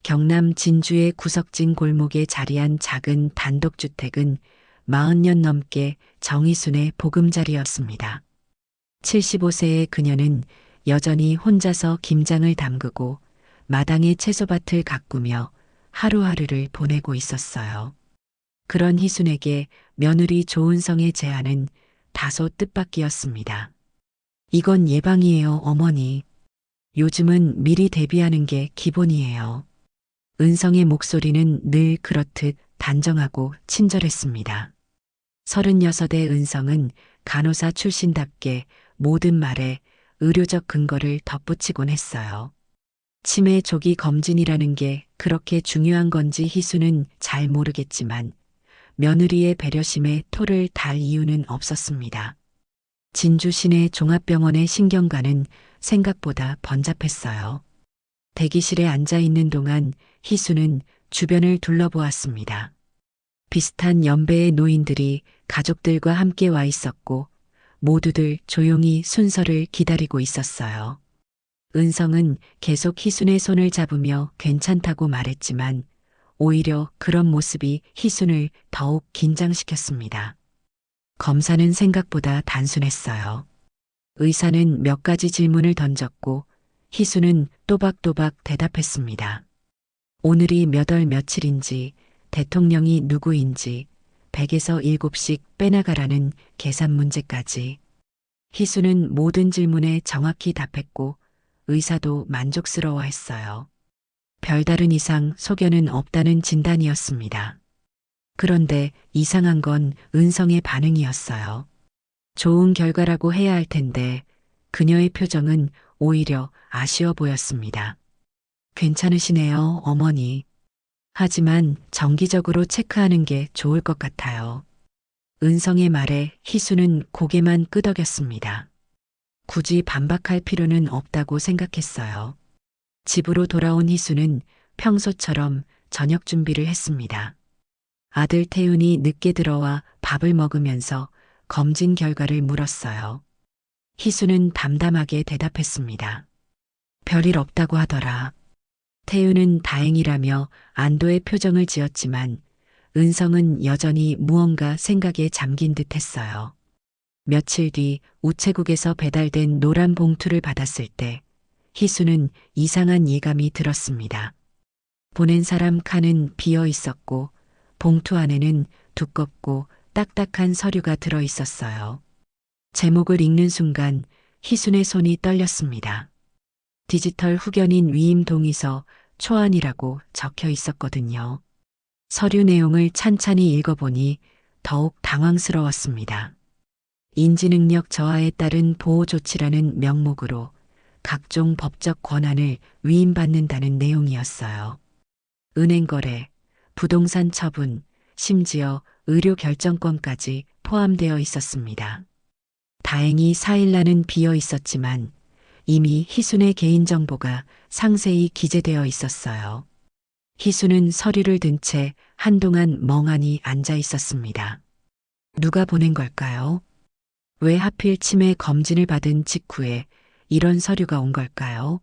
경남 진주의 구석진 골목에 자리한 작은 단독주택은 40년 넘게 정희순의 보금자리였습니다. 75세의 그녀는 여전히 혼자서 김장을 담그고 마당에 채소밭을 가꾸며 하루하루를 보내고 있었어요. 그런 희순에게 며느리 조은성의 제안은 다소 뜻밖이었습니다. 이건 예방이에요, 어머니. 요즘은 미리 대비하는 게 기본이에요. 은성의 목소리는 늘 그렇듯 단정하고 친절했습니다. 36의 은성은 간호사 출신답게 모든 말에 의료적 근거를 덧붙이곤 했어요. 치매 조기 검진이라는 게 그렇게 중요한 건지 희수는 잘 모르겠지만 며느리의 배려심에 토를 달 이유는 없었습니다. 진주 시내 종합병원의 신경과는 생각보다 번잡했어요. 대기실에 앉아 있는 동안 희수는 주변을 둘러보았습니다. 비슷한 연배의 노인들이 가족들과 함께 와 있었고 모두들 조용히 순서를 기다리고 있었어요. 은성은 계속 희순의 손을 잡으며 괜찮다고 말했지만 오히려 그런 모습이 희순을 더욱 긴장시켰습니다. 검사는 생각보다 단순했어요. 의사는 몇 가지 질문을 던졌고 희순은 또박또박 대답했습니다. 오늘이 몇 월 며칠인지, 대통령이 누구인지, 100에서 7씩 빼나가라는 계산 문제까지. 희수는 모든 질문에 정확히 답했고 의사도 만족스러워했어요. 별다른 이상 소견은 없다는 진단이었습니다. 그런데 이상한 건 은성의 반응이었어요. 좋은 결과라고 해야 할 텐데 그녀의 표정은 오히려 아쉬워 보였습니다. 괜찮으시네요, 어머니. 하지만 정기적으로 체크하는 게 좋을 것 같아요. 은성의 말에 희수는 고개만 끄덕였습니다. 굳이 반박할 필요는 없다고 생각했어요. 집으로 돌아온 희수는 평소처럼 저녁 준비를 했습니다. 아들 태윤이 늦게 들어와 밥을 먹으면서 검진 결과를 물었어요. 희수는 담담하게 대답했습니다. 별일 없다고 하더라. 태윤은 다행이라며 안도의 표정을 지었지만 은성은 여전히 무언가 생각에 잠긴 듯 했어요. 며칠 뒤 우체국에서 배달된 노란 봉투를 받았을 때 희수는 이상한 예감이 들었습니다. 보낸 사람 칸은 비어 있었고 봉투 안에는 두껍고 딱딱한 서류가 들어 있었어요. 제목을 읽는 순간 희순의 손이 떨렸습니다. 디지털 후견인 위임 동의서 초안이라고 적혀 있었거든요. 서류 내용을 찬찬히 읽어보니 더욱 당황스러웠습니다. 인지능력 저하에 따른 보호조치라는 명목으로 각종 법적 권한을 위임받는다는 내용이었어요. 은행거래, 부동산 처분, 심지어 의료 결정권까지 포함되어 있었습니다. 다행히 4일날은 비어 있었지만 이미 희순의 개인정보가 상세히 기재되어 있었어요. 희순은 서류를 든 채 한동안 멍하니 앉아 있었습니다. 누가 보낸 걸까요? 왜 하필 치매 검진을 받은 직후에 이런 서류가 온 걸까요?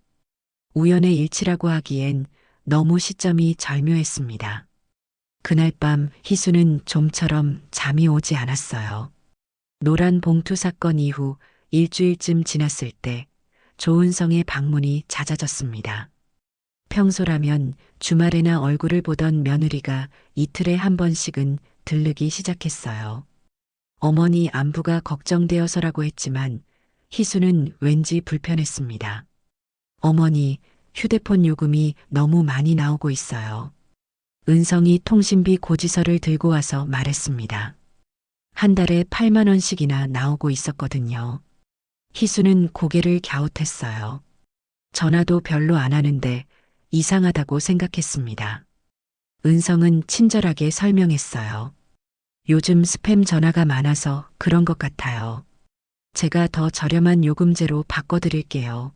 우연의 일치라고 하기엔 너무 시점이 절묘했습니다. 그날 밤 희수는 좀처럼 잠이 오지 않았어요. 노란 봉투 사건 이후 일주일쯤 지났을 때 조은성의 방문이 잦아졌습니다. 평소라면 주말에나 얼굴을 보던 며느리가 이틀에 한 번씩은 들르기 시작했어요. 어머니 안부가 걱정되어서라고 했지만 희수는 왠지 불편했습니다. 어머니, 휴대폰 요금이 너무 많이 나오고 있어요. 은성이 통신비 고지서를 들고 와서 말했습니다. 한 달에 8만 원씩이나 나오고 있었거든요. 희수는 고개를 갸웃했어요. 전화도 별로 안 하는데 이상하다고 생각했습니다. 은성은 친절하게 설명했어요. 요즘 스팸 전화가 많아서 그런 것 같아요. 제가 더 저렴한 요금제로 바꿔드릴게요.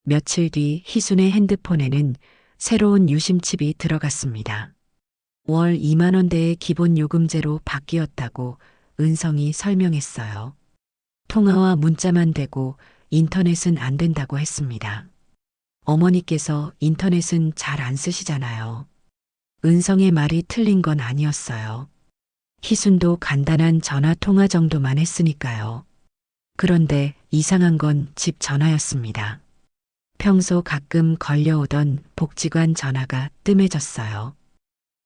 며칠 뒤 희순의 핸드폰에는 새로운 유심칩이 들어갔습니다. 월 2만 원대의 기본 요금제로 바뀌었다고 은성이 설명했어요. 통화와 문자만 되고 인터넷은 안 된다고 했습니다. 어머니께서 인터넷은 잘 안 쓰시잖아요. 은성의 말이 틀린 건 아니었어요. 희순도 간단한 전화 통화 정도만 했으니까요. 그런데 이상한 건 집 전화였습니다. 평소 가끔 걸려오던 복지관 전화가 뜸해졌어요.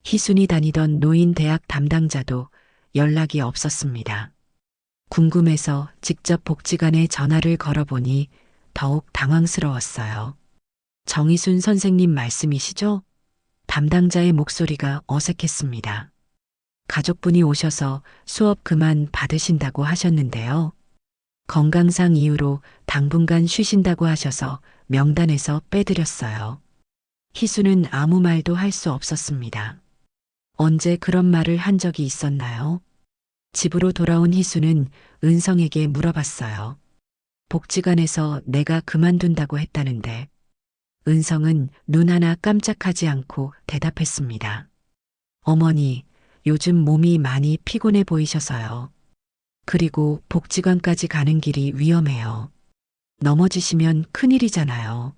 희순이 다니던 노인대학 담당자도 연락이 없었습니다. 궁금해서 직접 복지관에 전화를 걸어보니 더욱 당황스러웠어요. 정희순 선생님 말씀이시죠? 담당자의 목소리가 어색했습니다. 가족분이 오셔서 수업 그만 받으신다고 하셨는데요. 건강상 이유로 당분간 쉬신다고 하셔서 명단에서 빼드렸어요. 희수는 아무 말도 할 수 없었습니다. 언제 그런 말을 한 적이 있었나요? 집으로 돌아온 희수는 은성에게 물어봤어요. 복지관에서 내가 그만둔다고 했다는데. 은성은 눈 하나 깜짝하지 않고 대답했습니다. 어머니, 요즘 몸이 많이 피곤해 보이셔서요. 그리고 복지관까지 가는 길이 위험해요. 넘어지시면 큰일이잖아요.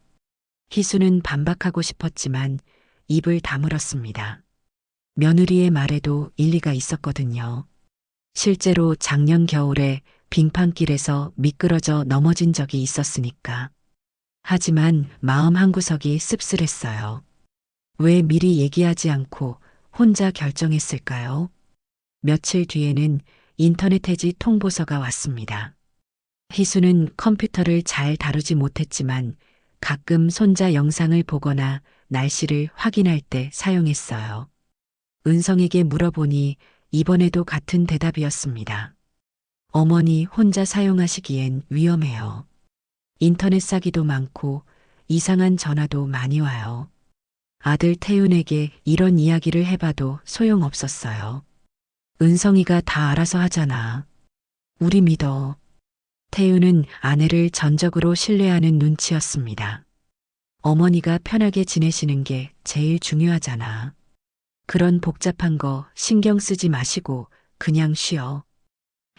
희수는 반박하고 싶었지만 입을 다물었습니다. 며느리의 말에도 일리가 있었거든요. 실제로 작년 겨울에 빙판길에서 미끄러져 넘어진 적이 있었으니까. 하지만 마음 한구석이 씁쓸했어요. 왜 미리 얘기하지 않고 혼자 결정했을까요? 며칠 뒤에는 인터넷 해지 통보서가 왔습니다. 희수는 컴퓨터를 잘 다루지 못했지만 가끔 손자 영상을 보거나 날씨를 확인할 때 사용했어요. 은성에게 물어보니 이번에도 같은 대답이었습니다. 어머니 혼자 사용하시기엔 위험해요. 인터넷 사기도 많고 이상한 전화도 많이 와요. 아들 태윤에게 이런 이야기를 해봐도 소용없었어요. 은성이가 다 알아서 하잖아. 우리 믿어. 태윤은 아내를 전적으로 신뢰하는 눈치였습니다. 어머니가 편하게 지내시는 게 제일 중요하잖아. 그런 복잡한 거 신경 쓰지 마시고 그냥 쉬어.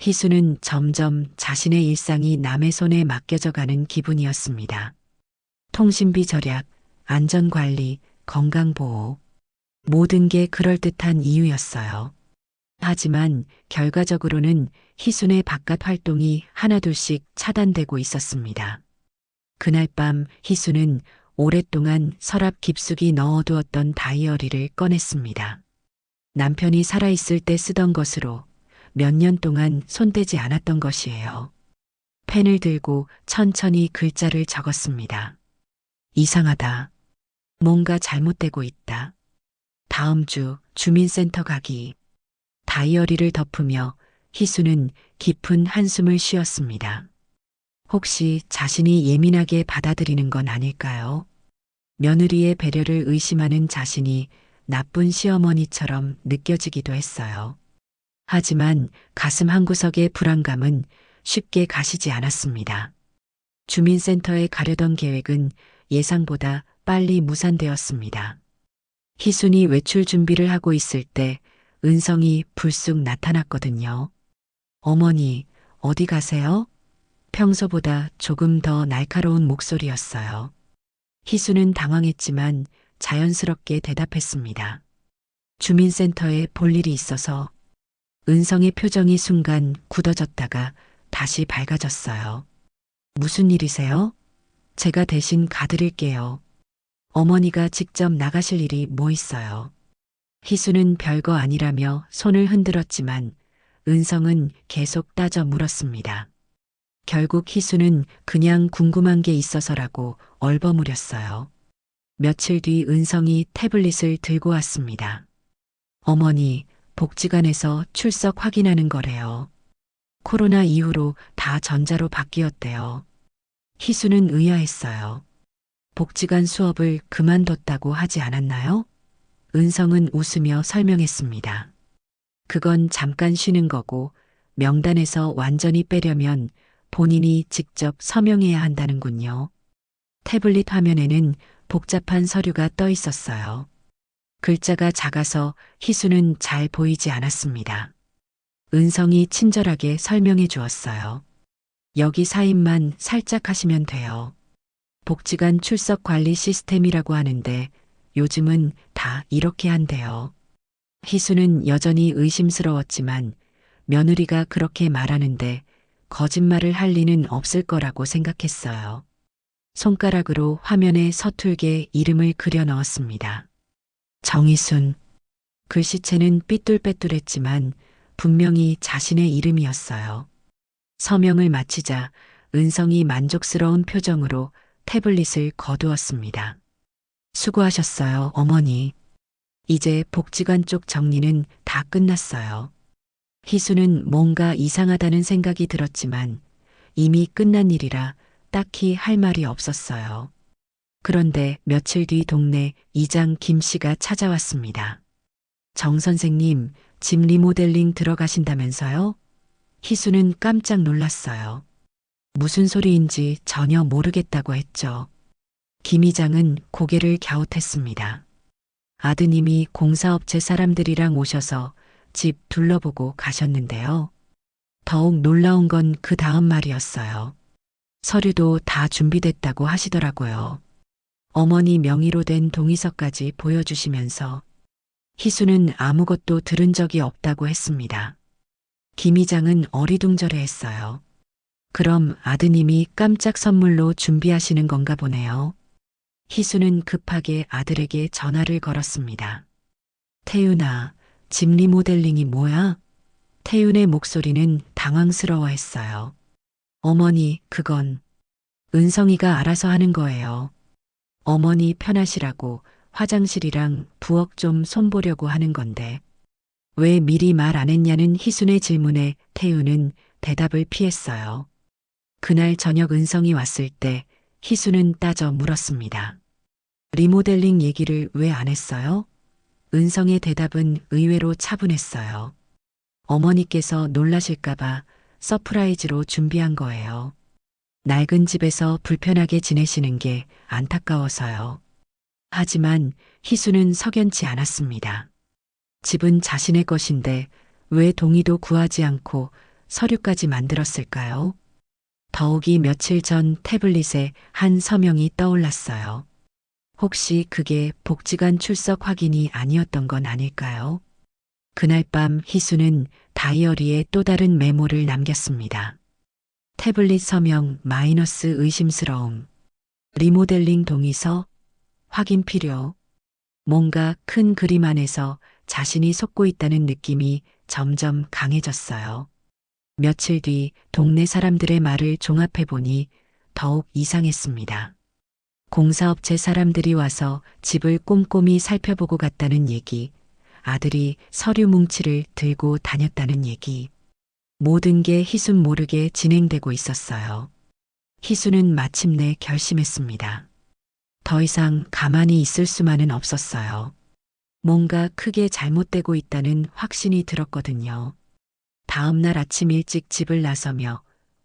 희수는 점점 자신의 일상이 남의 손에 맡겨져 가는 기분이었습니다. 통신비 절약, 안전관리, 건강보호. 모든 게 그럴듯한 이유였어요. 하지만 결과적으로는 희순의 바깥 활동이 하나둘씩 차단되고 있었습니다. 그날 밤 희순은 오랫동안 서랍 깊숙이 넣어두었던 다이어리를 꺼냈습니다. 남편이 살아있을 때 쓰던 것으로 몇 년 동안 손대지 않았던 것이에요. 펜을 들고 천천히 글자를 적었습니다. 이상하다. 뭔가 잘못되고 있다. 다음 주 주민센터 가기. 다이어리를 덮으며 희수는 깊은 한숨을 쉬었습니다. 혹시 자신이 예민하게 받아들이는 건 아닐까요? 며느리의 배려를 의심하는 자신이 나쁜 시어머니처럼 느껴지기도 했어요. 하지만 가슴 한구석의 불안감은 쉽게 가시지 않았습니다. 주민센터에 가려던 계획은 예상보다 빨리 무산되었습니다. 희순이 외출 준비를 하고 있을 때 은성이 불쑥 나타났거든요. 어머니, 어디 가세요? 평소보다 조금 더 날카로운 목소리였어요. 희수는 당황했지만 자연스럽게 대답했습니다. 주민센터에 볼 일이 있어서. 은성의 표정이 순간 굳어졌다가 다시 밝아졌어요. 무슨 일이세요? 제가 대신 가드릴게요. 어머니가 직접 나가실 일이 뭐 있어요? 희수는 별거 아니라며 손을 흔들었지만 은성은 계속 따져 물었습니다. 결국 희수는 그냥 궁금한 게 있어서라고 얼버무렸어요. 며칠 뒤 은성이 태블릿을 들고 왔습니다. 어머니, 복지관에서 출석 확인하는 거래요. 코로나 이후로 다 전자로 바뀌었대요. 희수는 의아했어요. 복지관 수업을 그만뒀다고 하지 않았나요? 은성은 웃으며 설명했습니다. 그건 잠깐 쉬는 거고 명단에서 완전히 빼려면 본인이 직접 서명해야 한다는군요. 태블릿 화면에는 복잡한 서류가 떠 있었어요. 글자가 작아서 희수는 잘 보이지 않았습니다. 은성이 친절하게 설명해 주었어요. 여기 사인만 살짝 하시면 돼요. 복지관 출석 관리 시스템이라고 하는데 요즘은 다 이렇게 한대요. 희수는 여전히 의심스러웠지만 며느리가 그렇게 말하는데 거짓말을 할 리는 없을 거라고 생각했어요. 손가락으로 화면에 서툴게 이름을 그려 넣었습니다. 정희순. 글씨체는 삐뚤빼뚤했지만 분명히 자신의 이름이었어요. 서명을 마치자 은성이 만족스러운 표정으로 태블릿을 거두었습니다. 수고하셨어요, 어머니. 이제 복지관 쪽 정리는 다 끝났어요. 희수는 뭔가 이상하다는 생각이 들었지만 이미 끝난 일이라 딱히 할 말이 없었어요. 그런데 며칠 뒤 동네 이장 김 씨가 찾아왔습니다. 정 선생님, 집 리모델링 들어가신다면서요? 희수는 깜짝 놀랐어요. 무슨 소리인지 전혀 모르겠다고 했죠. 김 이장은 고개를 갸웃했습니다. 아드님이 공사업체 사람들이랑 오셔서 집 둘러보고 가셨는데요. 더욱 놀라운 건 그 다음 말이었어요. 서류도 다 준비됐다고 하시더라고요. 어머니 명의로 된 동의서까지 보여주시면서 희수는 아무것도 들은 적이 없다고 했습니다. 김 이장은 어리둥절해했어요. 그럼 아드님이 깜짝 선물로 준비하시는 건가 보네요. 희수는 급하게 아들에게 전화를 걸었습니다. 태윤아, 집 리모델링이 뭐야? 태윤의 목소리는 당황스러워했어요. 어머니, 그건 은성이가 알아서 하는 거예요. 어머니 편하시라고 화장실이랑 부엌 좀 손보려고 하는 건데 왜 미리 말 안 했냐는 희순의 질문에 태윤은 대답을 피했어요. 그날 저녁 은성이 왔을 때 희순은 따져 물었습니다. 리모델링 얘기를 왜 안 했어요? 은성의 대답은 의외로 차분했어요. 어머니께서 놀라실까봐 서프라이즈로 준비한 거예요. 낡은 집에서 불편하게 지내시는 게 안타까워서요. 하지만 희수는 석연치 않았습니다. 집은 자신의 것인데 왜 동의도 구하지 않고 서류까지 만들었을까요? 더욱이 며칠 전 태블릿에 한 서명이 떠올랐어요. 혹시 그게 복지관 출석 확인이 아니었던 건 아닐까요? 그날 밤 희수는 다이어리에 또 다른 메모를 남겼습니다. 태블릿 서명 마이너스 의심스러움. 리모델링 동의서 확인 필요. 뭔가 큰 그림 안에서 자신이 속고 있다는 느낌이 점점 강해졌어요. 며칠 뒤 동네 사람들의 말을 종합해 보니 더욱 이상했습니다. 공사업체 사람들이 와서 집을 꼼꼼히 살펴보고 갔다는 얘기, 아들이 서류 뭉치를 들고 다녔다는 얘기. 모든 게 희순 모르게 진행되고 있었어요. 희순은 마침내 결심했습니다. 더 이상 가만히 있을 수만은 없었어요. 뭔가 크게 잘못되고 있다는 확신이 들었거든요. 다음 날 아침 일찍 집을 나서며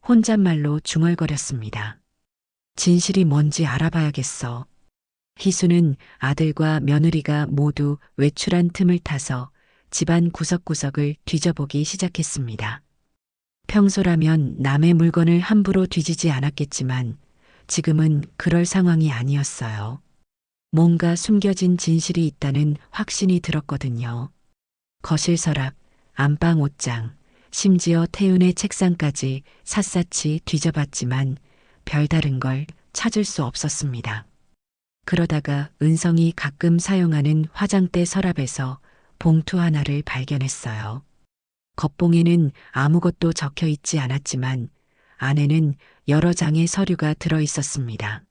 혼잣말로 중얼거렸습니다. 진실이 뭔지 알아봐야겠어. 희수는 아들과 며느리가 모두 외출한 틈을 타서 집안 구석구석을 뒤져보기 시작했습니다. 평소라면 남의 물건을 함부로 뒤지지 않았겠지만 지금은 그럴 상황이 아니었어요. 뭔가 숨겨진 진실이 있다는 확신이 들었거든요. 거실 서랍, 안방 옷장, 심지어 태윤의 책상까지 샅샅이 뒤져봤지만 별다른 걸 찾을 수 없었습니다. 그러다가 은성이 가끔 사용하는 화장대 서랍에서 봉투 하나를 발견했어요. 겉봉에는 아무것도 적혀 있지 않았지만 안에는 여러 장의 서류가 들어 있었습니다.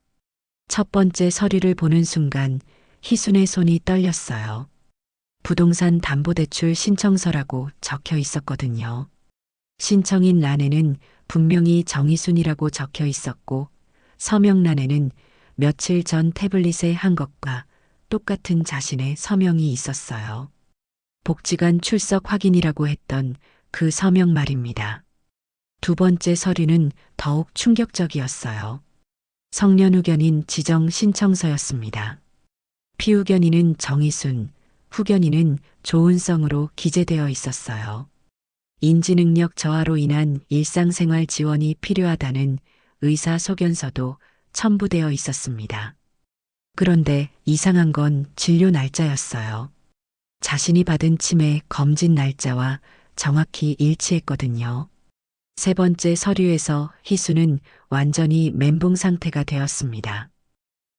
첫 번째 서류를 보는 순간 희순의 손이 떨렸어요. 부동산 담보대출 신청서라고 적혀 있었거든요. 신청인 란에는 분명히 정희순이라고 적혀 있었고 서명란에는 며칠 전 태블릿에 한 것과 똑같은 자신의 서명이 있었어요. 복지관 출석 확인이라고 했던 그 서명 말입니다. 두 번째 서류는 더욱 충격적이었어요. 성년후견인 지정 신청서였습니다. 피후견인은 정희순, 후견인은 조은성으로 기재되어 있었어요. 인지능력 저하로 인한 일상생활 지원이 필요하다는 의사소견서도 첨부되어 있었습니다. 그런데 이상한 건 진료 날짜였어요. 자신이 받은 치매 검진 날짜와 정확히 일치했거든요. 세 번째 서류에서 희수는 완전히 멘붕 상태가 되었습니다.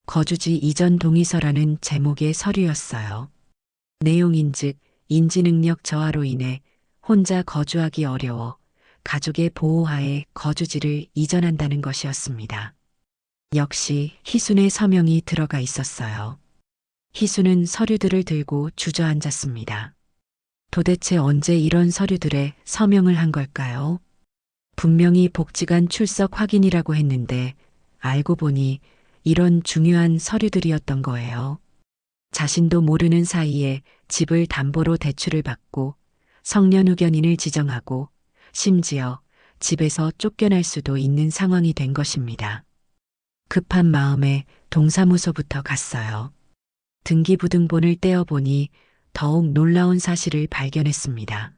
거주지 이전 동의서라는 제목의 서류였어요. 내용인즉 인지능력 저하로 인해 혼자 거주하기 어려워 가족의 보호하에 거주지를 이전한다는 것이었습니다. 역시 희순의 서명이 들어가 있었어요. 희순은 서류들을 들고 주저앉았습니다. 도대체 언제 이런 서류들에 서명을 한 걸까요? 분명히 복지관 출석 확인이라고 했는데 알고 보니 이런 중요한 서류들이었던 거예요. 자신도 모르는 사이에 집을 담보로 대출을 받고 성년후견인을 지정하고 심지어 집에서 쫓겨날 수도 있는 상황이 된 것입니다. 급한 마음에 동사무소부터 갔어요. 등기부등본을 떼어보니 더욱 놀라운 사실을 발견했습니다.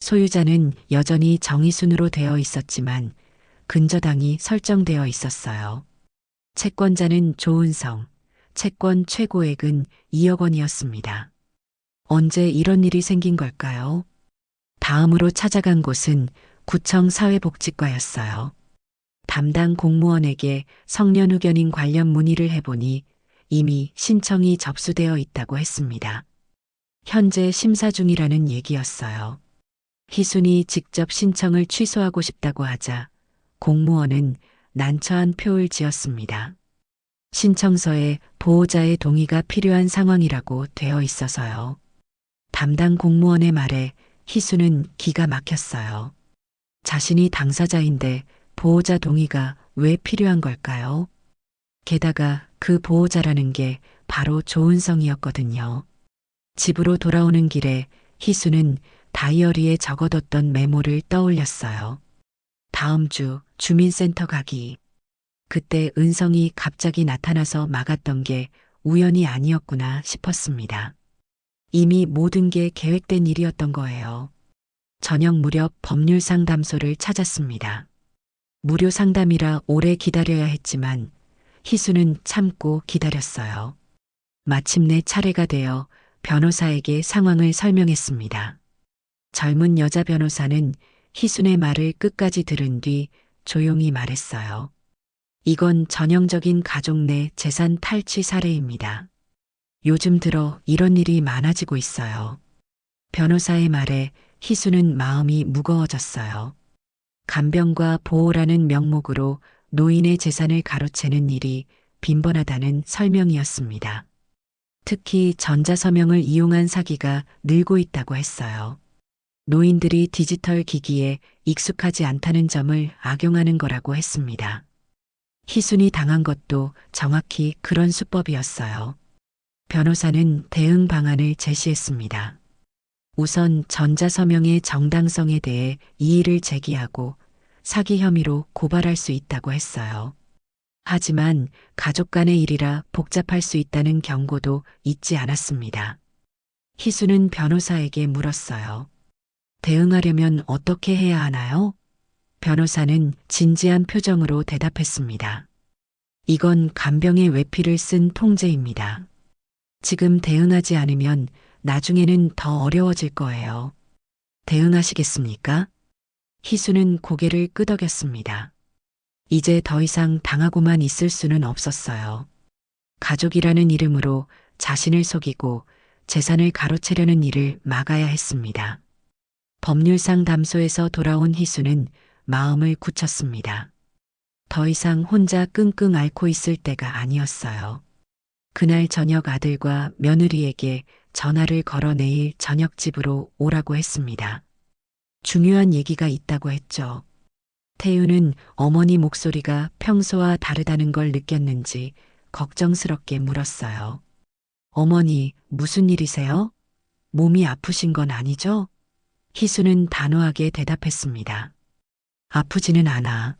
소유자는 여전히 정의순으로 되어 있었지만 근저당이 설정되어 있었어요. 채권자는 조은성, 채권 최고액은 2억 원이었습니다. 언제 이런 일이 생긴 걸까요? 다음으로 찾아간 곳은 구청 사회복지과였어요. 담당 공무원에게 성년후견인 관련 문의를 해보니 이미 신청이 접수되어 있다고 했습니다. 현재 심사 중이라는 얘기였어요. 희순이 직접 신청을 취소하고 싶다고 하자 공무원은 난처한 표를 지었습니다. 신청서에 보호자의 동의가 필요한 상황이라고 되어 있어서요. 담당 공무원의 말에 희순은 기가 막혔어요. 자신이 당사자인데 보호자 동의가 왜 필요한 걸까요? 게다가 그 보호자라는 게 바로 조은성이었거든요. 집으로 돌아오는 길에 희수는 다이어리에 적어뒀던 메모를 떠올렸어요. 다음 주 주민센터 가기. 그때 은성이 갑자기 나타나서 막았던 게 우연이 아니었구나 싶었습니다. 이미 모든 게 계획된 일이었던 거예요. 저녁 무렵 법률 상담소를 찾았습니다. 무료 상담이라 오래 기다려야 했지만 희수는 참고 기다렸어요. 마침내 차례가 되어 변호사에게 상황을 설명했습니다. 젊은 여자 변호사는 희순의 말을 끝까지 들은 뒤 조용히 말했어요. 이건 전형적인 가족 내 재산 탈취 사례입니다. 요즘 들어 이런 일이 많아지고 있어요. 변호사의 말에 희수는 마음이 무거워졌어요. 간병과 보호라는 명목으로 노인의 재산을 가로채는 일이 빈번하다는 설명이었습니다. 특히 전자서명을 이용한 사기가 늘고 있다고 했어요. 노인들이 디지털 기기에 익숙하지 않다는 점을 악용하는 거라고 했습니다. 희순이 당한 것도 정확히 그런 수법이었어요. 변호사는 대응 방안을 제시했습니다. 우선 전자서명의 정당성에 대해 이의를 제기하고 사기 혐의로 고발할 수 있다고 했어요. 하지만 가족 간의 일이라 복잡할 수 있다는 경고도 잊지 않았습니다. 희수는 변호사에게 물었어요. 대응하려면 어떻게 해야 하나요? 변호사는 진지한 표정으로 대답했습니다. 이건 간병의 외피를 쓴 통제입니다. 지금 대응하지 않으면 나중에는 더 어려워질 거예요. 대응하시겠습니까? 희수는 고개를 끄덕였습니다. 이제 더 이상 당하고만 있을 수는 없었어요. 가족이라는 이름으로 자신을 속이고 재산을 가로채려는 일을 막아야 했습니다. 법률상담소에서 돌아온 희수는 마음을 굳혔습니다. 더 이상 혼자 끙끙 앓고 있을 때가 아니었어요. 그날 저녁 아들과 며느리에게 전화를 걸어 내일 저녁 집으로 오라고 했습니다. 중요한 얘기가 있다고 했죠. 태우는 어머니 목소리가 평소와 다르다는 걸 느꼈는지 걱정스럽게 물었어요. 어머니, 무슨 일이세요? 몸이 아프신 건 아니죠? 희수는 단호하게 대답했습니다. 아프지는 않아.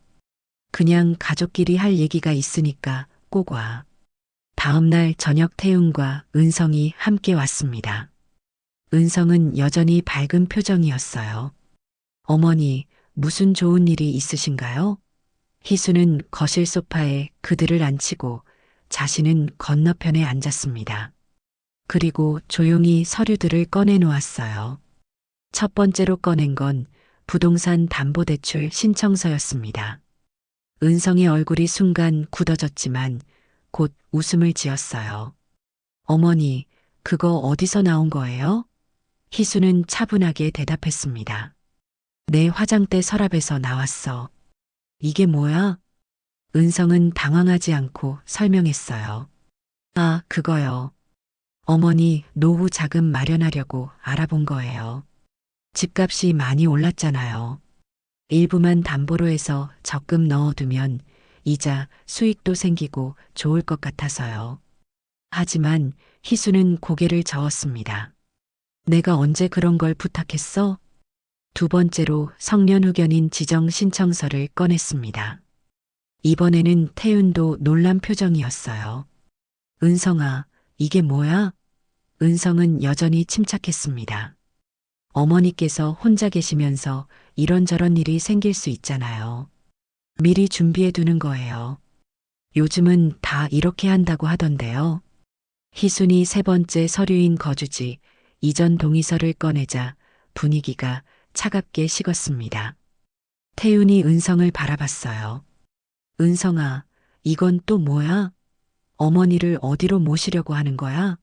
그냥 가족끼리 할 얘기가 있으니까 꼭 와. 다음 날 저녁 태웅과 은성이 함께 왔습니다. 은성은 여전히 밝은 표정이었어요. 어머니, 무슨 좋은 일이 있으신가요? 희수는 거실 소파에 그들을 앉히고 자신은 건너편에 앉았습니다. 그리고 조용히 서류들을 꺼내 놓았어요. 첫 번째로 꺼낸 건 부동산 담보대출 신청서였습니다. 은성의 얼굴이 순간 굳어졌지만 곧 웃음을 지었어요. 어머니, 그거 어디서 나온 거예요? 희수는 차분하게 대답했습니다. 내 화장대 서랍에서 나왔어. 이게 뭐야? 은성은 당황하지 않고 설명했어요. 아, 그거요. 어머니 노후 자금 마련하려고 알아본 거예요. 집값이 많이 올랐잖아요. 일부만 담보로 해서 적금 넣어두면 이자 수익도 생기고 좋을 것 같아서요. 하지만 희수는 고개를 저었습니다. 내가 언제 그런 걸 부탁했어? 두 번째로 성년 후견인 지정 신청서를 꺼냈습니다. 이번에는 태윤도 놀란 표정이었어요. 은성아, 이게 뭐야? 은성은 여전히 침착했습니다. 어머니께서 혼자 계시면서 이런저런 일이 생길 수 있잖아요. 미리 준비해 두는 거예요. 요즘은 다 이렇게 한다고 하던데요. 희순이 세 번째 서류인 거주지 이전 동의서를 꺼내자 분위기가 차갑게 식었습니다. 태윤이 은성을 바라봤어요. 은성아, 이건 또 뭐야? 어머니를 어디로 모시려고 하는 거야?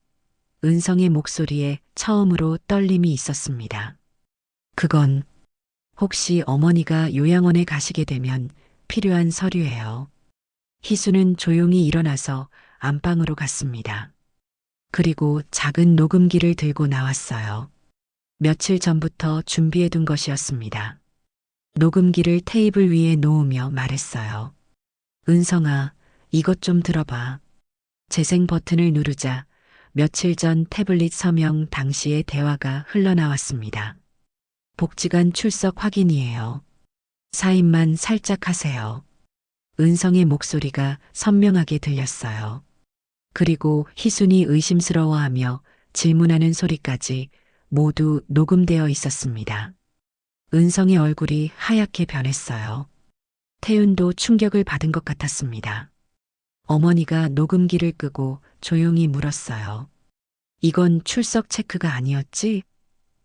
은성의 목소리에 처음으로 떨림이 있었습니다. 그건 혹시 어머니가 요양원에 가시게 되면 필요한 서류예요. 희수는 조용히 일어나서 안방으로 갔습니다. 그리고 작은 녹음기를 들고 나왔어요. 며칠 전부터 준비해둔 것이었습니다. 녹음기를 테이블 위에 놓으며 말했어요. 은성아, 이것 좀 들어봐. 재생 버튼을 누르자 며칠 전 태블릿 서명 당시의 대화가 흘러나왔습니다. 복지관 출석 확인이에요. 사인만 살짝 하세요. 은성의 목소리가 선명하게 들렸어요. 그리고 희순이 의심스러워하며 질문하는 소리까지 모두 녹음되어 있었습니다. 은성의 얼굴이 하얗게 변했어요. 태윤도 충격을 받은 것 같았습니다. 어머니가 녹음기를 끄고 조용히 물었어요. 이건 출석 체크가 아니었지?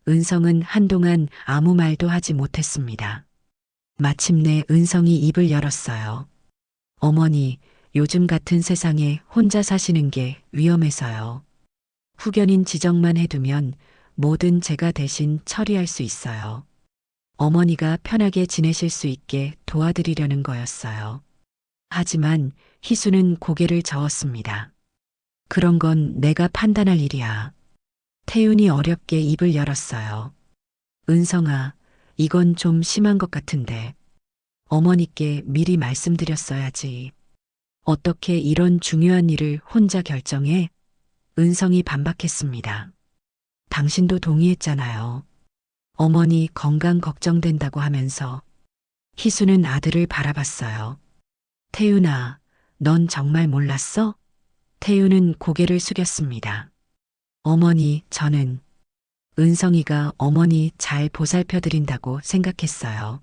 은성은 한동안 아무 말도 하지 못했습니다. 마침내 은성이 입을 열었어요. 어머니, 요즘 같은 세상에 혼자 사시는 게 위험해서요. 후견인 지정만 해두면 뭐든 제가 대신 처리할 수 있어요. 어머니가 편하게 지내실 수 있게 도와드리려는 거였어요. 하지만 희수는 고개를 저었습니다. 그런 건 내가 판단할 일이야. 태윤이 어렵게 입을 열었어요. 은성아, 이건 좀 심한 것 같은데. 어머니께 미리 말씀드렸어야지. 어떻게 이런 중요한 일을 혼자 결정해? 은성이 반박했습니다. 당신도 동의했잖아요. 어머니 건강 걱정된다고 하면서. 희수는 아들을 바라봤어요. 태윤아, 넌 정말 몰랐어? 태윤은 고개를 숙였습니다. 어머니, 저는 은성이가 어머니 잘 보살펴드린다고 생각했어요.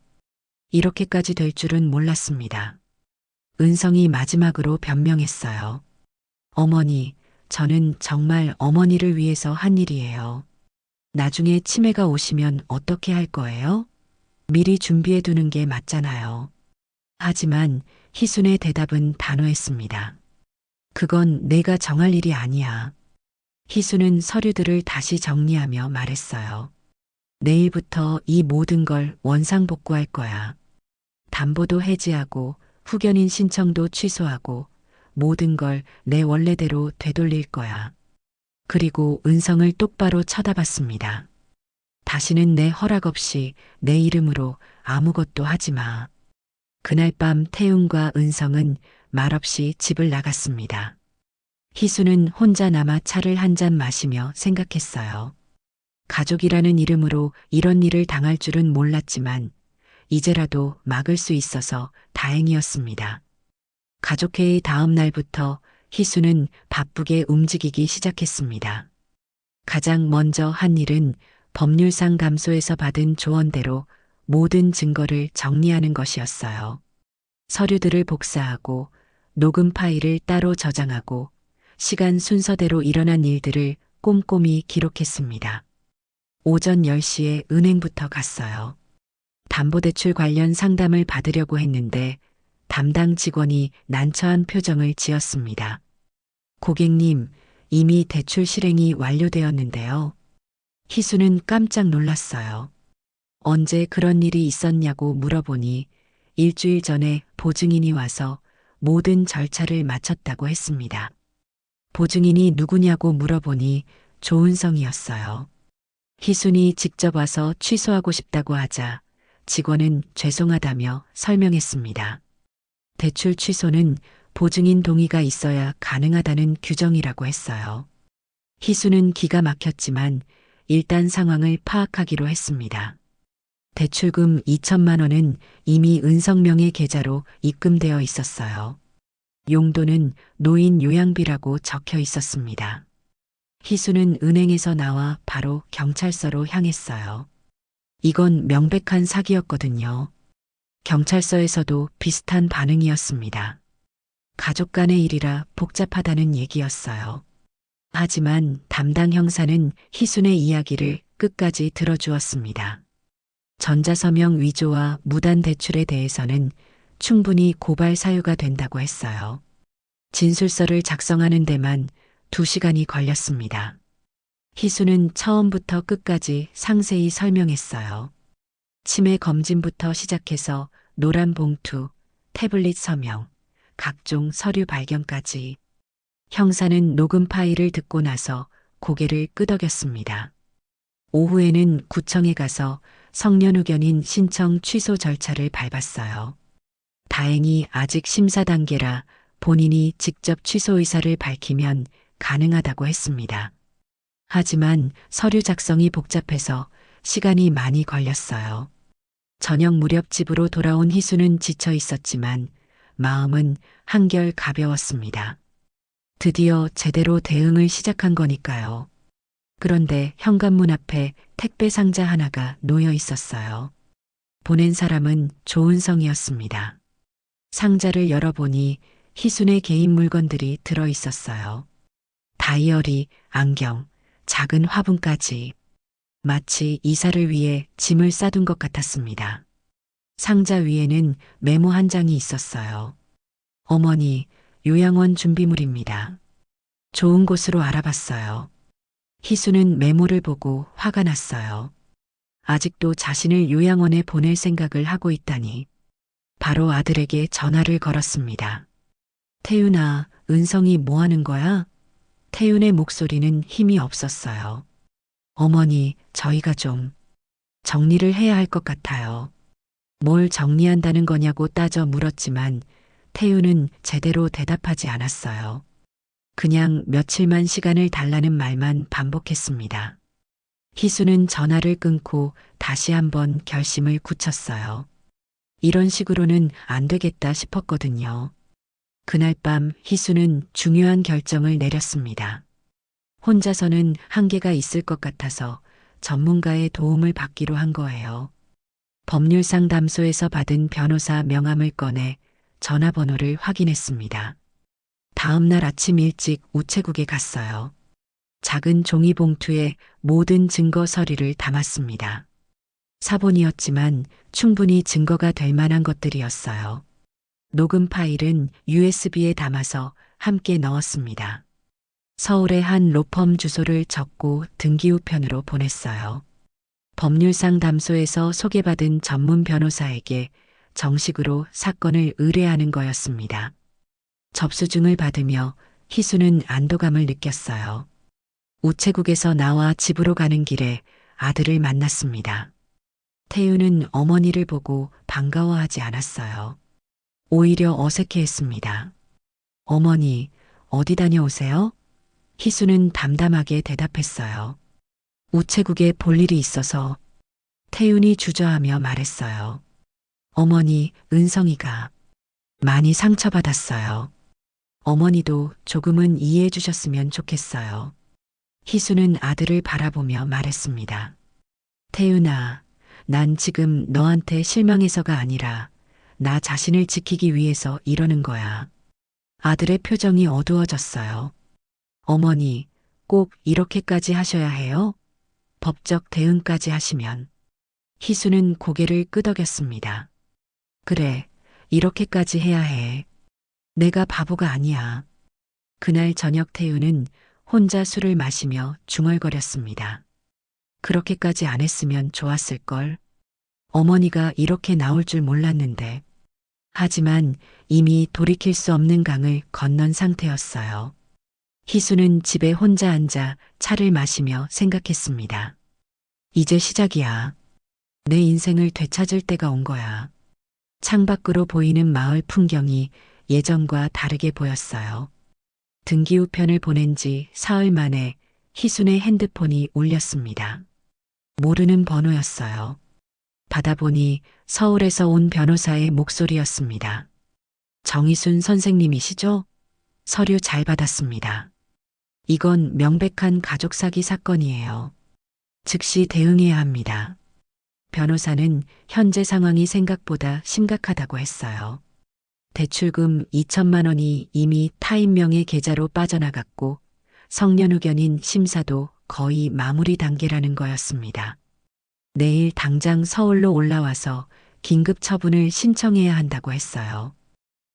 이렇게까지 될 줄은 몰랐습니다. 은성이 마지막으로 변명했어요. 어머니, 저는 정말 어머니를 위해서 한 일이에요. 나중에 치매가 오시면 어떻게 할 거예요? 미리 준비해 두는 게 맞잖아요. 하지만 희순의 대답은 단호했습니다. 그건 내가 정할 일이 아니야. 희수는 서류들을 다시 정리하며 말했어요. 내일부터 이 모든 걸 원상복구할 거야. 담보도 해지하고 후견인 신청도 취소하고 모든 걸 내 원래대로 되돌릴 거야. 그리고 은성을 똑바로 쳐다봤습니다. 다시는 내 허락 없이 내 이름으로 아무것도 하지 마. 그날 밤 태웅과 은성은 말없이 집을 나갔습니다. 희수는 혼자 남아 차를 한 잔 마시며 생각했어요. 가족이라는 이름으로 이런 일을 당할 줄은 몰랐지만 이제라도 막을 수 있어서 다행이었습니다. 가족회의 다음 날부터 희수는 바쁘게 움직이기 시작했습니다. 가장 먼저 한 일은 법률상 감소에서 받은 조언대로 모든 증거를 정리하는 것이었어요. 서류들을 복사하고 녹음 파일을 따로 저장하고 시간 순서대로 일어난 일들을 꼼꼼히 기록했습니다. 오전 10시에 은행부터 갔어요. 담보대출 관련 상담을 받으려고 했는데 담당 직원이 난처한 표정을 지었습니다. 고객님, 이미 대출 실행이 완료되었는데요. 희수는 깜짝 놀랐어요. 언제 그런 일이 있었냐고 물어보니 일주일 전에 보증인이 와서 모든 절차를 마쳤다고 했습니다. 보증인이 누구냐고 물어보니 조은성이었어요. 희순이 직접 와서 취소하고 싶다고 하자 직원은 죄송하다며 설명했습니다. 대출 취소는 보증인 동의가 있어야 가능하다는 규정이라고 했어요. 희수는 기가 막혔지만 일단 상황을 파악하기로 했습니다. 대출금 2천만 원은 이미 은성명의 계좌로 입금되어 있었어요. 용도는 노인 요양비라고 적혀 있었습니다. 희수는 은행에서 나와 바로 경찰서로 향했어요. 이건 명백한 사기였거든요. 경찰서에서도 비슷한 반응이었습니다. 가족 간의 일이라 복잡하다는 얘기였어요. 하지만 담당 형사는 희순의 이야기를 끝까지 들어주었습니다. 전자서명 위조와 무단 대출에 대해서는 충분히 고발 사유가 된다고 했어요. 진술서를 작성하는 데만 2시간이 걸렸습니다. 희수는 처음부터 끝까지 상세히 설명했어요. 치매 검진부터 시작해서 노란 봉투, 태블릿 서명, 각종 서류 발견까지. 형사는 녹음 파일을 듣고 나서 고개를 끄덕였습니다. 오후에는 구청에 가서 성년 의견인 신청 취소 절차를 밟았어요. 다행히 아직 심사 단계라 본인이 직접 취소 의사를 밝히면 가능하다고 했습니다. 하지만 서류 작성이 복잡해서 시간이 많이 걸렸어요. 저녁 무렵 집으로 돌아온 희수는 지쳐 있었지만 마음은 한결 가벼웠습니다. 드디어 제대로 대응을 시작한 거니까요. 그런데 현관문 앞에 택배 상자 하나가 놓여 있었어요. 보낸 사람은 조은성이었습니다. 상자를 열어보니 희순의 개인 물건들이 들어 있었어요. 다이어리, 안경, 작은 화분까지. 마치 이사를 위해 짐을 싸둔 것 같았습니다. 상자 위에는 메모 한 장이 있었어요. 어머니, 요양원 준비물입니다. 좋은 곳으로 알아봤어요. 희수는 메모를 보고 화가 났어요. 아직도 자신을 요양원에 보낼 생각을 하고 있다니. 바로 아들에게 전화를 걸었습니다. 태윤아, 은성이 뭐 하는 거야? 태윤의 목소리는 힘이 없었어요. 어머니, 저희가 좀 정리를 해야 할 것 같아요. 뭘 정리한다는 거냐고 따져 물었지만 태윤은 제대로 대답하지 않았어요. 그냥 며칠만 시간을 달라는 말만 반복했습니다. 희수는 전화를 끊고 다시 한번 결심을 굳혔어요. 이런 식으로는 안 되겠다 싶었거든요. 그날 밤 희수는 중요한 결정을 내렸습니다. 혼자서는 한계가 있을 것 같아서 전문가의 도움을 받기로 한 거예요. 법률상담소에서 받은 변호사 명함을 꺼내 전화번호를 확인했습니다. 다음 날 아침 일찍 우체국에 갔어요. 작은 종이 봉투에 모든 증거 서류를 담았습니다. 사본이었지만 충분히 증거가 될 만한 것들이었어요. 녹음 파일은 USB에 담아서 함께 넣었습니다. 서울의 한 로펌 주소를 적고 등기우편으로 보냈어요. 법률상담소에서 소개받은 전문 변호사에게 정식으로 사건을 의뢰하는 거였습니다. 접수증을 받으며 희수는 안도감을 느꼈어요. 우체국에서 나와 집으로 가는 길에 아들을 만났습니다. 태윤은 어머니를 보고 반가워하지 않았어요. 오히려 어색해했습니다. 어머니, 어디 다녀오세요? 희수는 담담하게 대답했어요. 우체국에 볼 일이 있어서. 태윤이 주저하며 말했어요. 어머니, 은성이가 많이 상처받았어요. 어머니도 조금은 이해해 주셨으면 좋겠어요. 희수는 아들을 바라보며 말했습니다. 태윤아, 난 지금 너한테 실망해서가 아니라 나 자신을 지키기 위해서 이러는 거야. 아들의 표정이 어두워졌어요. 어머니, 꼭 이렇게까지 하셔야 해요? 법적 대응까지 하시면. 희수는 고개를 끄덕였습니다. 그래, 이렇게까지 해야 해. 내가 바보가 아니야. 그날 저녁 태우는 혼자 술을 마시며 중얼거렸습니다. 그렇게까지 안 했으면 좋았을걸. 어머니가 이렇게 나올 줄 몰랐는데. 하지만 이미 돌이킬 수 없는 강을 건넌 상태였어요. 희수는 집에 혼자 앉아 차를 마시며 생각했습니다. 이제 시작이야. 내 인생을 되찾을 때가 온 거야. 창밖으로 보이는 마을 풍경이 예전과 다르게 보였어요. 등기우편을 보낸 지 사흘 만에 희순의 핸드폰이 울렸습니다. 모르는 번호였어요. 받아보니 서울에서 온 변호사의 목소리였습니다. 정희순 선생님이시죠? 서류 잘 받았습니다. 이건 명백한 가족 사기 사건이에요. 즉시 대응해야 합니다. 변호사는 현재 상황이 생각보다 심각하다고 했어요. 대출금 2천만 원이 이미 타인 명의 계좌로 빠져나갔고 성년 의견인 심사도 거의 마무리 단계라는 거였습니다. 내일 당장 서울로 올라와서 긴급 처분을 신청해야 한다고 했어요.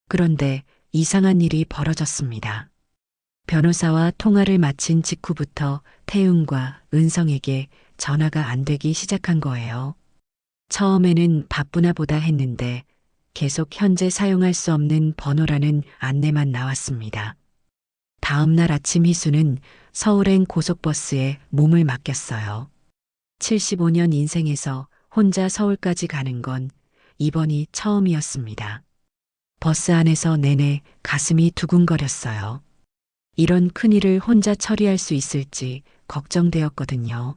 그런데 이상한 일이 벌어졌습니다. 변호사와 통화를 마친 직후부터 태웅과 은성에게 전화가 안 되기 시작한 거예요. 처음에는 바쁘나 보다 했는데 계속 현재 사용할 수 없는 번호라는 안내만 나왔습니다. 다음 날 아침 희수는 서울행 고속버스에 몸을 맡겼어요. 75년 인생에서 혼자 서울까지 가는 건 이번이 처음이었습니다. 버스 안에서 내내 가슴이 두근거렸어요. 이런 큰일을 혼자 처리할 수 있을지 걱정되었거든요.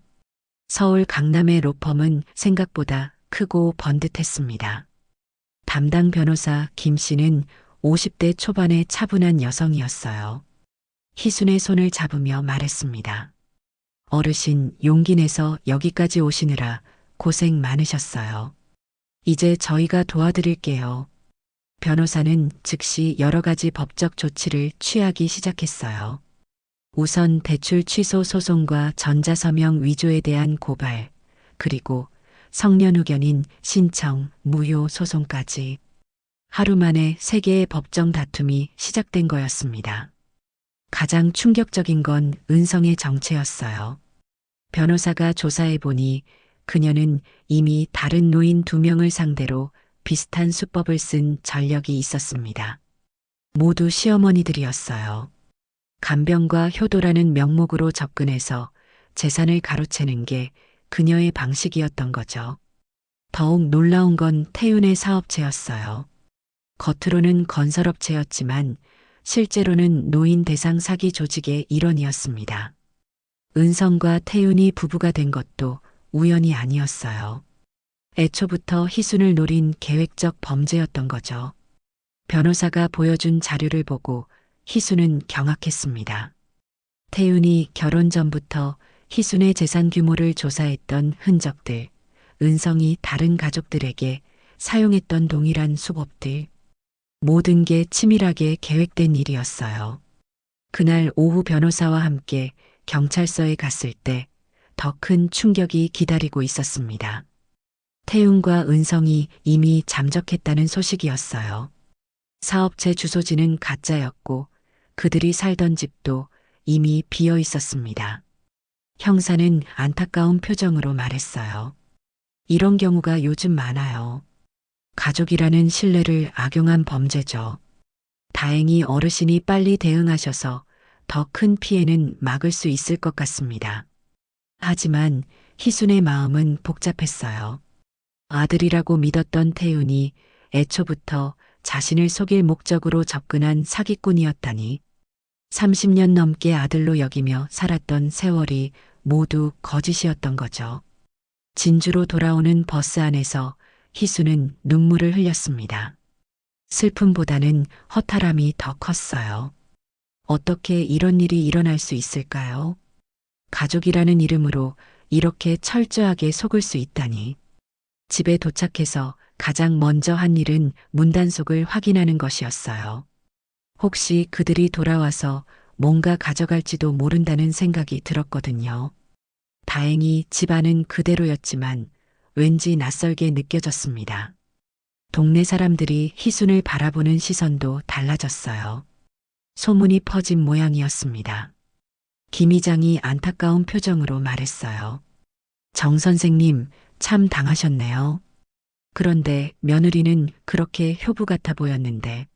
서울 강남의 로펌은 생각보다 크고 번듯했습니다. 담당 변호사 김 씨는 50대 초반의 차분한 여성이었어요. 희순의 손을 잡으며 말했습니다. 어르신 용기 내서 여기까지 오시느라 고생 많으셨어요. 이제 저희가 도와드릴게요. 변호사는 즉시 여러 가지 법적 조치를 취하기 시작했어요. 우선 대출 취소 소송과 전자서명 위조에 대한 고발, 그리고 성년 의견인 신청, 무효 소송까지. 하루 만에 3개의 법정 다툼이 시작된 거였습니다. 가장 충격적인 건 은성의 정체였어요. 변호사가 조사해보니 그녀는 이미 다른 노인 2명을 상대로 비슷한 수법을 쓴 전력이 있었습니다. 모두 시어머니들이었어요. 간병과 효도라는 명목으로 접근해서 재산을 가로채는 게 그녀의 방식이었던 거죠. 더욱 놀라운 건 태윤의 사업체였어요. 겉으로는 건설업체였지만 실제로는 노인 대상 사기 조직의 일원이었습니다. 은성과 태윤이 부부가 된 것도 우연이 아니었어요. 애초부터 희순을 노린 계획적 범죄였던 거죠. 변호사가 보여준 자료를 보고 희순은 경악했습니다. 태윤이 결혼 전부터 희순의 재산 규모를 조사했던 흔적들, 은성이 다른 가족들에게 사용했던 동일한 수법들, 모든 게 치밀하게 계획된 일이었어요. 그날 오후 변호사와 함께 경찰서에 갔을 때 더 큰 충격이 기다리고 있었습니다. 태윤과 은성이 이미 잠적했다는 소식이었어요. 사업체 주소지는 가짜였고 그들이 살던 집도 이미 비어 있었습니다. 형사는 안타까운 표정으로 말했어요. 이런 경우가 요즘 많아요. 가족이라는 신뢰를 악용한 범죄죠. 다행히 어르신이 빨리 대응하셔서 더 큰 피해는 막을 수 있을 것 같습니다. 하지만 희순의 마음은 복잡했어요. 아들이라고 믿었던 태윤이 애초부터 자신을 속일 목적으로 접근한 사기꾼이었다니. 30년 넘게 아들로 여기며 살았던 세월이 모두 거짓이었던 거죠. 진주로 돌아오는 버스 안에서 희수는 눈물을 흘렸습니다. 슬픔보다는 허탈함이 더 컸어요. 어떻게 이런 일이 일어날 수 있을까요? 가족이라는 이름으로 이렇게 철저하게 속을 수 있다니. 집에 도착해서 가장 먼저 한 일은 문단속을 확인하는 것이었어요. 혹시 그들이 돌아와서 뭔가 가져갈지도 모른다는 생각이 들었거든요. 다행히 집안은 그대로였지만 왠지 낯설게 느껴졌습니다. 동네 사람들이 희순을 바라보는 시선도 달라졌어요. 소문이 퍼진 모양이었습니다. 김 이장이 안타까운 표정으로 말했어요. 정 선생님, 참 당하셨네요. 그런데 며느리는 그렇게 효부 같아 보였는데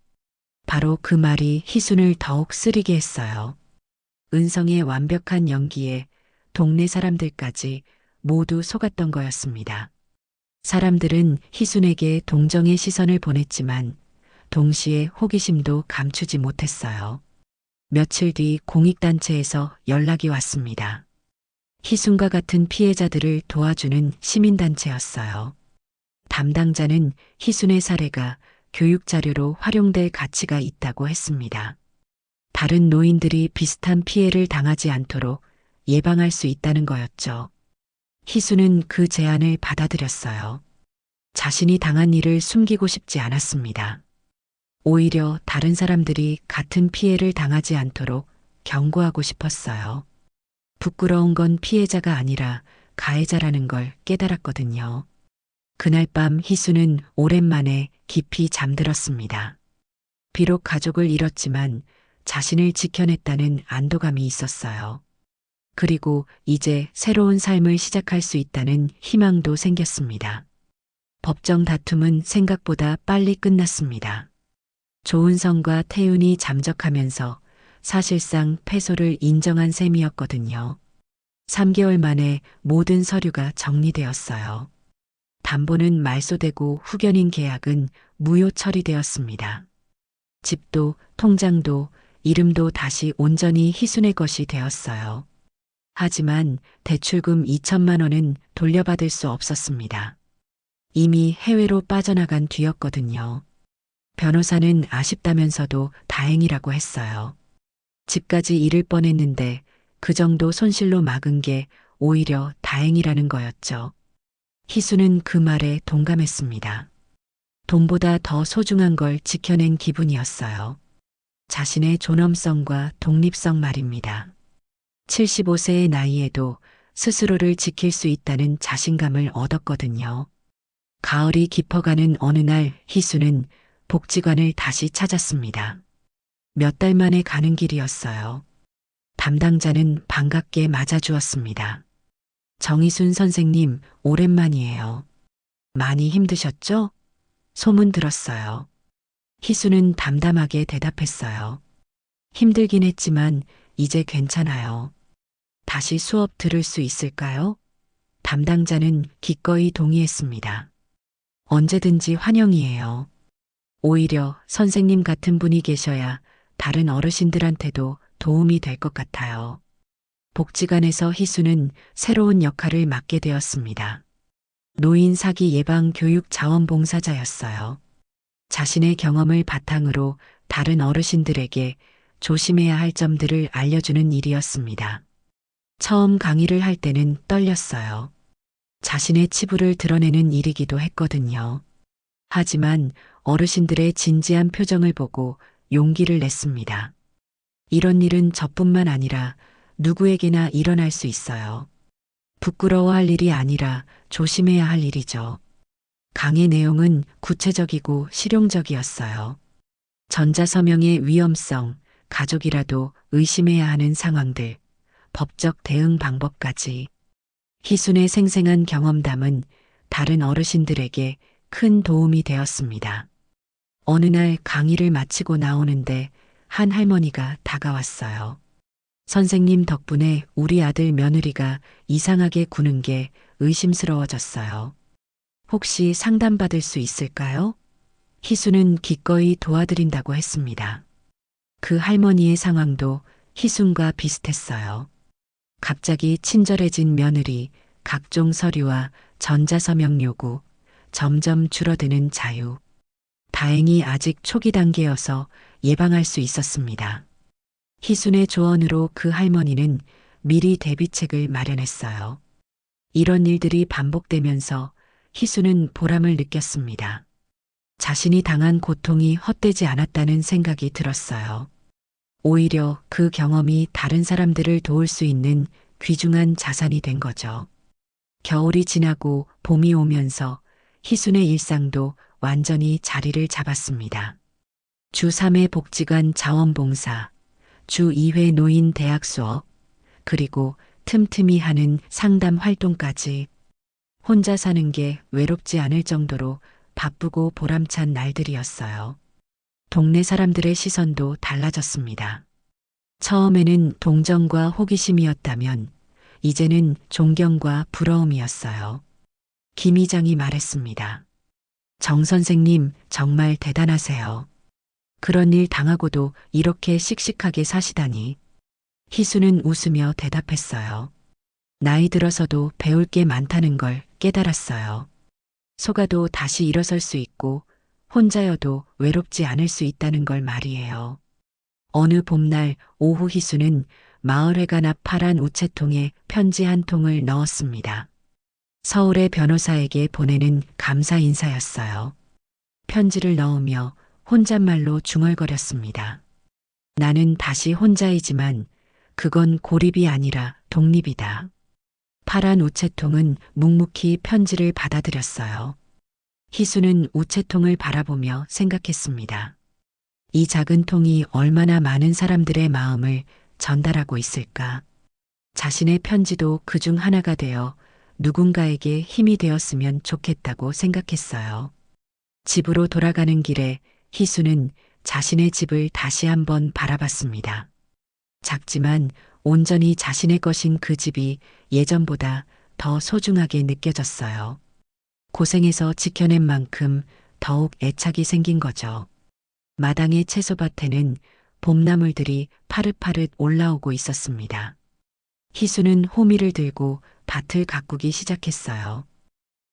바로 그 말이 희순을 더욱 쓰리게 했어요. 은성의 완벽한 연기에 동네 사람들까지 모두 속았던 거였습니다. 사람들은 희순에게 동정의 시선을 보냈지만 동시에 호기심도 감추지 못했어요. 며칠 뒤 공익단체에서 연락이 왔습니다. 희순과 같은 피해자들을 도와주는 시민단체였어요. 담당자는 희순의 사례가 교육자료로 활용될 가치가 있다고 했습니다. 다른 노인들이 비슷한 피해를 당하지 않도록 예방할 수 있다는 거였죠. 희수는 그 제안을 받아들였어요. 자신이 당한 일을 숨기고 싶지 않았습니다. 오히려 다른 사람들이 같은 피해를 당하지 않도록 경고하고 싶었어요. 부끄러운 건 피해자가 아니라 가해자라는 걸 깨달았거든요. 그날 밤 희수는 오랜만에 깊이 잠들었습니다. 비록 가족을 잃었지만 자신을 지켜냈다는 안도감이 있었어요. 그리고 이제 새로운 삶을 시작할 수 있다는 희망도 생겼습니다. 법정 다툼은 생각보다 빨리 끝났습니다. 조은성과 태윤이 잠적하면서 사실상 패소를 인정한 셈이었거든요. 3개월 만에 모든 서류가 정리되었어요. 담보는 말소되고 후견인 계약은 무효 처리되었습니다. 집도 통장도 이름도 다시 온전히 희순의 것이 되었어요. 하지만 대출금 2천만 원은 돌려받을 수 없었습니다. 이미 해외로 빠져나간 뒤였거든요. 변호사는 아쉽다면서도 다행이라고 했어요. 집까지 잃을 뻔했는데 그 정도 손실로 막은 게 오히려 다행이라는 거였죠. 희수는 그 말에 동감했습니다. 돈보다 더 소중한 걸 지켜낸 기분이었어요. 자신의 존엄성과 독립성 말입니다. 75세의 나이에도 스스로를 지킬 수 있다는 자신감을 얻었거든요. 가을이 깊어가는 어느 날 희수는 복지관을 다시 찾았습니다. 몇 달 만에 가는 길이었어요. 담당자는 반갑게 맞아주었습니다. 정희순 선생님, 오랜만이에요. 많이 힘드셨죠? 소문 들었어요. 희수는 담담하게 대답했어요. 힘들긴 했지만 이제 괜찮아요. 다시 수업 들을 수 있을까요? 담당자는 기꺼이 동의했습니다. 언제든지 환영이에요. 오히려 선생님 같은 분이 계셔야 다른 어르신들한테도 도움이 될 것 같아요. 복지관에서 희수는 새로운 역할을 맡게 되었습니다. 노인 사기 예방 교육 자원봉사자였어요. 자신의 경험을 바탕으로 다른 어르신들에게 조심해야 할 점들을 알려주는 일이었습니다. 처음 강의를 할 때는 떨렸어요. 자신의 치부를 드러내는 일이기도 했거든요. 하지만 어르신들의 진지한 표정을 보고 용기를 냈습니다. 이런 일은 저뿐만 아니라 누구에게나 일어날 수 있어요. 부끄러워할 일이 아니라 조심해야 할 일이죠. 강의 내용은 구체적이고 실용적이었어요. 전자서명의 위험성, 가족이라도 의심해야 하는 상황들, 법적 대응 방법까지. 희순의 생생한 경험담은 다른 어르신들에게 큰 도움이 되었습니다. 어느 날 강의를 마치고 나오는데 한 할머니가 다가왔어요. 선생님 덕분에 우리 아들 며느리가 이상하게 구는 게 의심스러워졌어요. 혹시 상담받을 수 있을까요? 희수는 기꺼이 도와드린다고 했습니다. 그 할머니의 상황도 희순과 비슷했어요. 갑자기 친절해진 며느리, 각종 서류와 전자서명 요구, 점점 줄어드는 자유. 다행히 아직 초기 단계여서 예방할 수 있었습니다. 희순의 조언으로 그 할머니는 미리 대비책을 마련했어요. 이런 일들이 반복되면서 희수는 보람을 느꼈습니다. 자신이 당한 고통이 헛되지 않았다는 생각이 들었어요. 오히려 그 경험이 다른 사람들을 도울 수 있는 귀중한 자산이 된 거죠. 겨울이 지나고 봄이 오면서 희순의 일상도 완전히 자리를 잡았습니다. 주 3회 복지관 자원봉사, 주 2회 노인 대학 수업, 그리고 틈틈이 하는 상담 활동까지 혼자 사는 게 외롭지 않을 정도로 바쁘고 보람찬 날들이었어요. 동네 사람들의 시선도 달라졌습니다. 처음에는 동정과 호기심이었다면 이제는 존경과 부러움이었어요. 김 이장이 말했습니다. 정 선생님 정말 대단하세요. 그런 일 당하고도 이렇게 씩씩하게 사시다니. 희수는 웃으며 대답했어요. 나이 들어서도 배울 게 많다는 걸 깨달았어요. 속아도 다시 일어설 수 있고 혼자여도 외롭지 않을 수 있다는 걸 말이에요. 어느 봄날 오후 희수는 마을회관 앞 파란 우체통에 편지 한 통을 넣었습니다. 서울의 변호사에게 보내는 감사 인사였어요. 편지를 넣으며 혼잣말로 중얼거렸습니다. 나는 다시 혼자이지만 그건 고립이 아니라 독립이다. 파란 우체통은 묵묵히 편지를 받아들였어요. 희수는 우체통을 바라보며 생각했습니다. 이 작은 통이 얼마나 많은 사람들의 마음을 전달하고 있을까. 자신의 편지도 그중 하나가 되어 누군가에게 힘이 되었으면 좋겠다고 생각했어요. 집으로 돌아가는 길에 희수는 자신의 집을 다시 한번 바라봤습니다. 작지만 온전히 자신의 것인 그 집이 예전보다 더 소중하게 느껴졌어요. 고생해서 지켜낸 만큼 더욱 애착이 생긴 거죠. 마당의 채소밭에는 봄나물들이 파릇파릇 올라오고 있었습니다. 희수는 호미를 들고 밭을 가꾸기 시작했어요.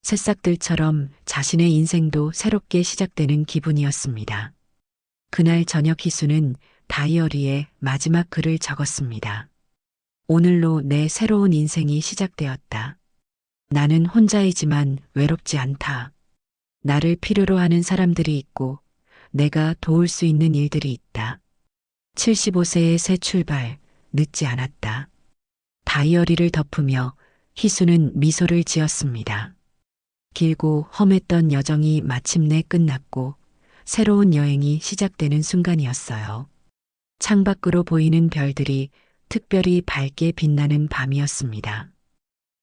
새싹들처럼 자신의 인생도 새롭게 시작되는 기분이었습니다. 그날 저녁 희수는 다이어리에 마지막 글을 적었습니다. 오늘로 내 새로운 인생이 시작되었다. 나는 혼자이지만 외롭지 않다. 나를 필요로 하는 사람들이 있고 내가 도울 수 있는 일들이 있다. 75세의 새 출발, 늦지 않았다. 다이어리를 덮으며 희수는 미소를 지었습니다. 길고 험했던 여정이 마침내 끝났고 새로운 여행이 시작되는 순간이었어요. 창밖으로 보이는 별들이 특별히 밝게 빛나는 밤이었습니다.